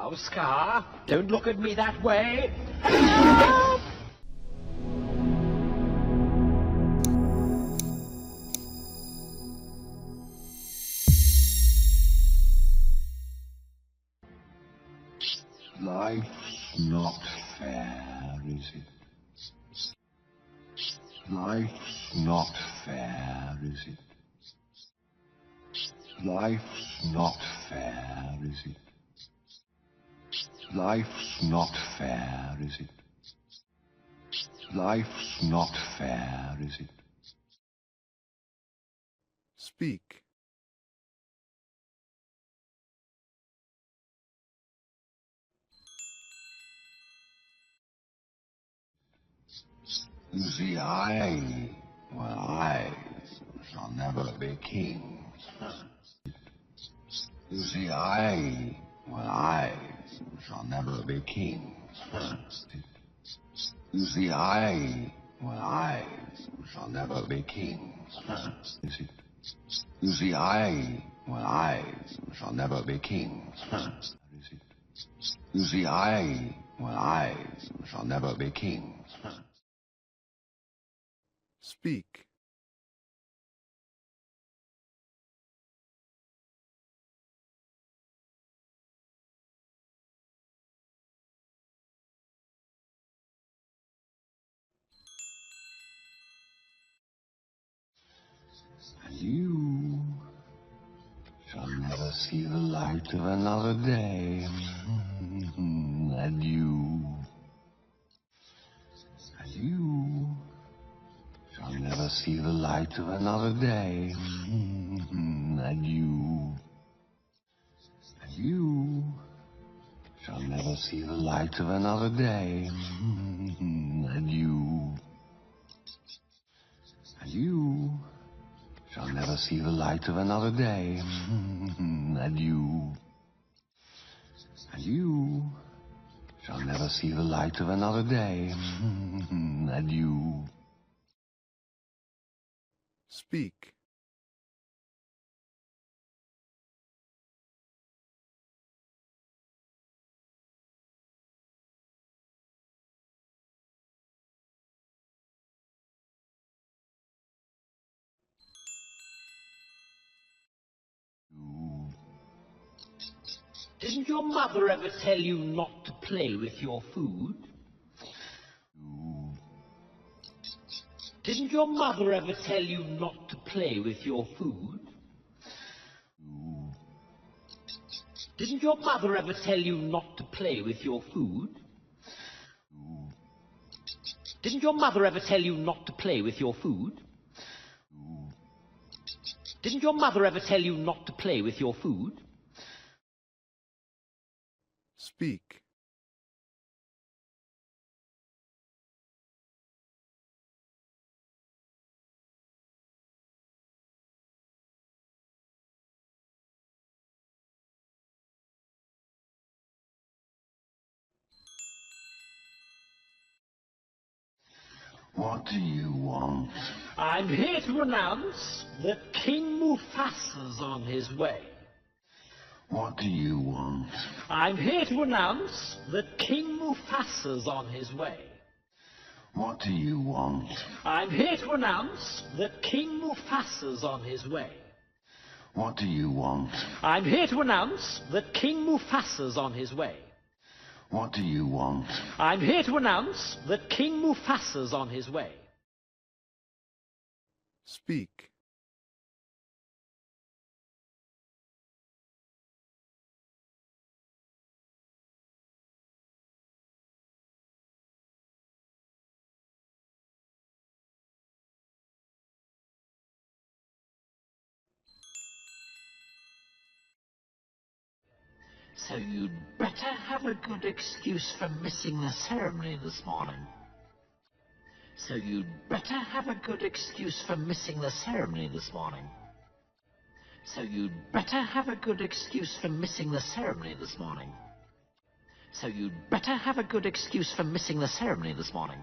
Now, Scar, don't look at me that way. Help! Life's not fair, is it? Life's not fair, is it? Life's not fair, is it? Life's not fair, is it? Life's not fair, is it? Speak. You see, I shall never be king. You see, I shall never be king. You see, I shall never be king. You see, I shall never be king. You see, I shall never be king. Speak. And you shall never see the light of another day. And you shall never see the light of another day. And you shall never see the light of another day. And you shall never see the light of another day. And you shall never see the light of another day. And you Speak. Didn't your mother ever tell you not to play with your food? Didn't your mother ever tell you not to play with your food? Didn't your mother ever tell you not to play with your food? Didn't your mother ever tell you not to play with your food? Didn't your mother ever tell you not to play with your food? Speak. What do you want? I'm here to announce that King Mufasa's on his way. What do you want? I'm here to announce that King Mufasa's on his way. What do you want? I'm here to announce that King Mufasa's on his way. What do you want? I'm here to announce that King Mufasa's on his way. What do you want? I'm here to announce that King Mufasa's on his way. Speak. So you'd better have a good excuse for missing the ceremony this morning. So you'd better have a good excuse for missing the ceremony this morning. So you'd better have a good excuse for missing the ceremony this morning. So you'd better have a good excuse for missing the ceremony this morning.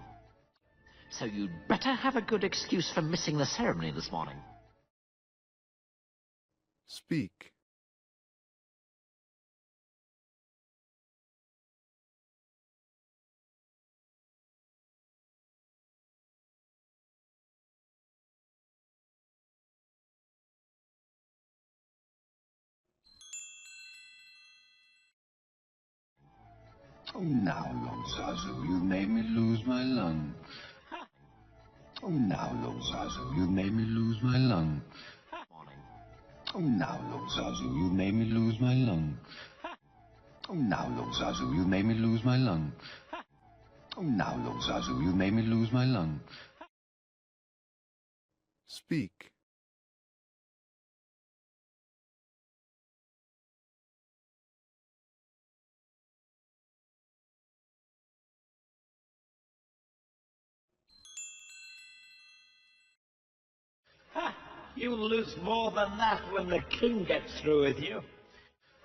So you'd better have a good excuse for missing the ceremony this morning. Speak. Oh, now, long Zazu, you made me lose my lunch. Oh, now, long Zazu, you made me lose my lunch. Oh, now, long Zazu, you made me lose my lunch. Oh, now, long Zazu, you made me lose my lunch. Oh, now, long Zazu, you made me lose my lunch. Speak. Ha! You'll lose more than that when the king gets through with you.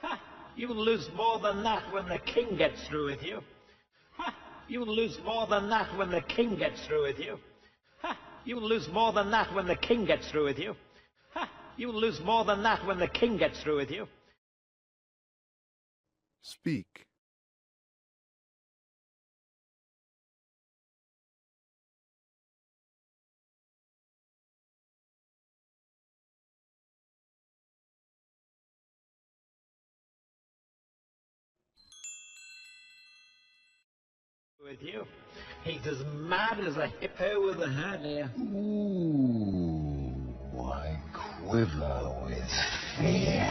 Ha! You'll lose more than that when the king gets through with you. Ha! You'll lose more than that when the king gets through with you. Ha! You'll lose more than that when the king gets through with you. Ha! You'll lose more than that when the king gets through with you. Speak. With you. He's as mad as a hippo with a hernia. Ooh, I quiver with fear.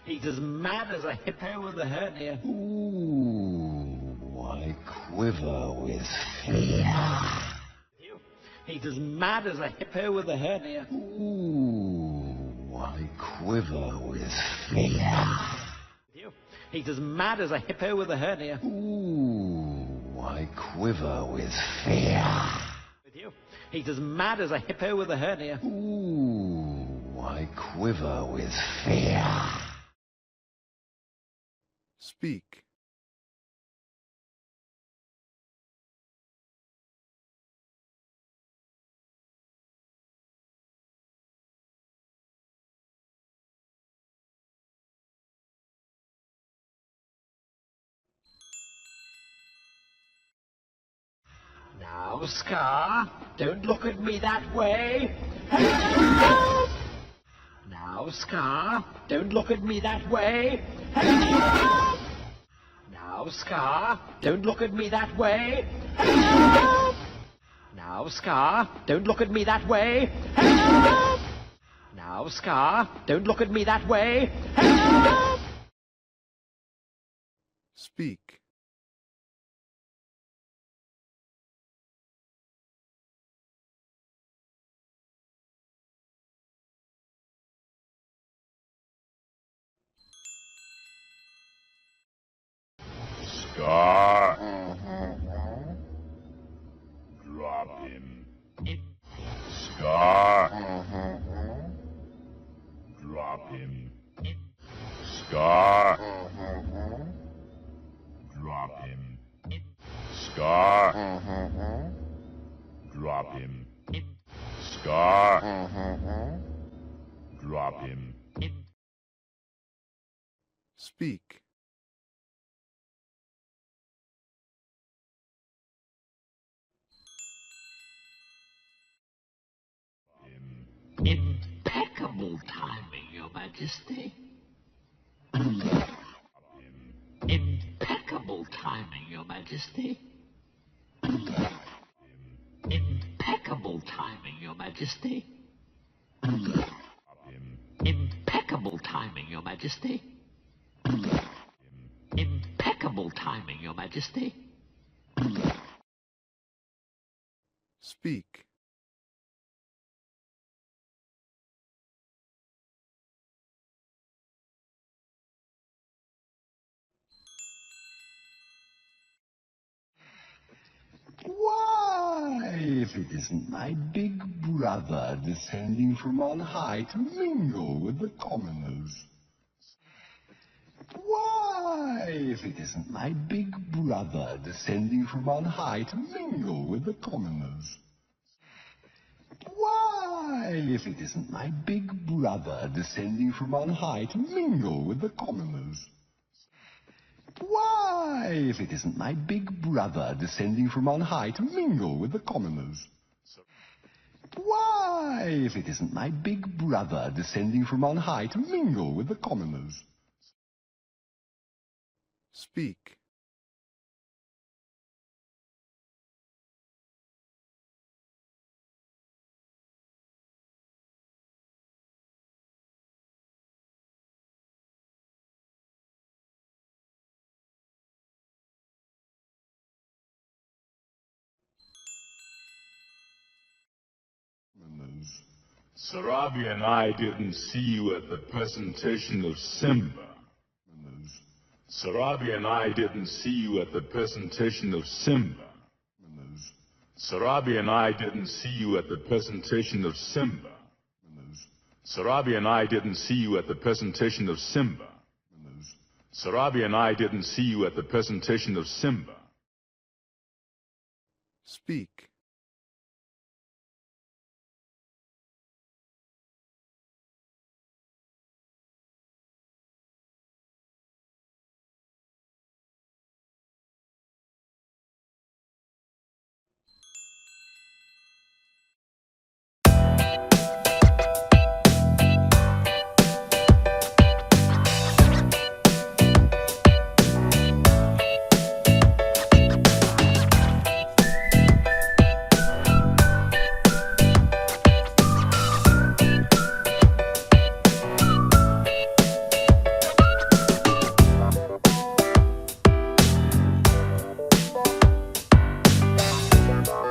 He's as mad as a hippo with a hernia. Ooh, I quiver with fear. He's as mad as a hippo with a hernia. Ooh, I quiver with fear. He's as mad as a hippo with a hernia. Ooh, I quiver with fear. He's as mad as a hippo with a hernia. Ooh, I quiver with fear. Speak. Now, Scar, don't look at me that way. Now, Scar, don't look at me that way. Now, Scar, don't look at me that way. Now, Scar, don't look at me that way. Now, Scar, don't look at me that way. Speak. Scar. Drop him. Scar. Drop him. Scar. Drop him. Scar. Drop him. Scar. Drop him. Speak. Impeccable timing, Your Majesty. Impeccable timing, Your Majesty. Impeccable timing, Your Majesty. Impeccable timing, Your Majesty. Impeccable timing, Your Majesty. Speak. Why, if it isn't my big brother descending from on high to mingle with the commoners? Why, if it isn't my big brother descending from on high to mingle with the commoners? Why, if it isn't my big brother descending from on high to mingle with the commoners? Why, if it isn't my big brother descending from on high to mingle with the commoners? Why, if it isn't my big brother descending from on high to mingle with the commoners? Speak. Sarabi and I didn't see you at the presentation of Simba. Sarabi and I didn't see you at the presentation of Simba. Sarabi and I didn't see you at the presentation of Simba. Sarabi and I didn't see you at the presentation of Simba. Sarabi and I didn't see you at the presentation of Simba. Speak.